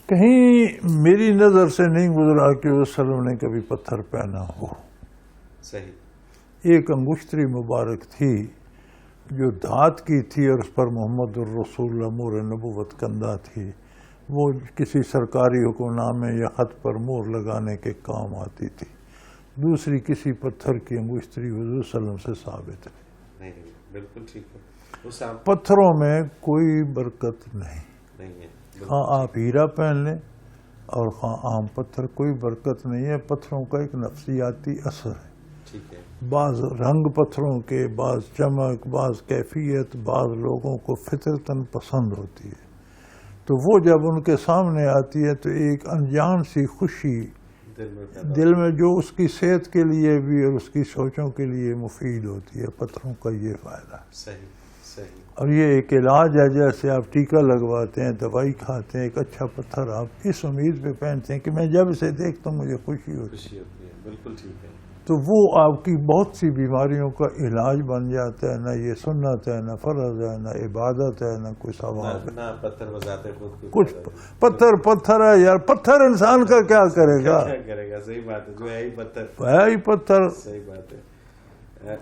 کہیں میری نظر سے نہیں گزرا کہ وسلم نے کبھی پتھر پہنا ہو. صحیح. ایک انگشتری مبارک تھی جو دھات کی تھی اور اس پر محمد الرسول اللہ مہر نبوت کندہ تھی. وہ کسی سرکاری حکم نامے یا خط پر مہر لگانے کے کام آتی تھی. دوسری کسی پتھر کی انگشتری حضور صلی اللہ علیہ وسلم سے ثابت ہے. نہیں بالکل ٹھیک ہے. پتھروں میں کوئی برکت نہیں ہے. ہاں آپ ہیرا پہن لیں اور ہاں عام پتھر، کوئی برکت نہیں ہے. پتھروں کا ایک نفسیاتی اثر ہے. ٹھیک ہے. بعض رنگ پتھروں کے، بعض چمک، بعض کیفیت، بعض لوگوں کو فطرتاً پسند ہوتی ہے، تو وہ جب ان کے سامنے آتی ہے تو ایک انجان سی خوشی دل میں جو اس کی صحت کے لیے بھی اور اس کی سوچوں کے لیے مفید ہوتی ہے. پتھروں کا یہ فائدہ ہے. صحیح صحیح. اور یہ ایک علاج ہے، جیسے آپ ٹیکا لگواتے ہیں، دوائی کھاتے ہیں، ایک اچھا پتھر آپ اس امید پہ پہنتے ہیں کہ میں جب اسے دیکھتا ہوں مجھے خوشی ہوتی ہے. بالکل ٹھیک ہے. تو وہ آپ کی بہت سی بیماریوں کا علاج بن جاتا ہے. نہ یہ سنت ہے، نہ فرض ہے، نہ عبادت ہے، نہ کوئی ثواب ہے. نہ پتھر بذات خود کچھ پتھر ہے یار. پتھر انسان کا کیا کرے گا؟ کیا کرے گا؟ صحیح بات ہے. جو ہے ہی پتھر. ہے ہی پتھر. صحیح بات ہے.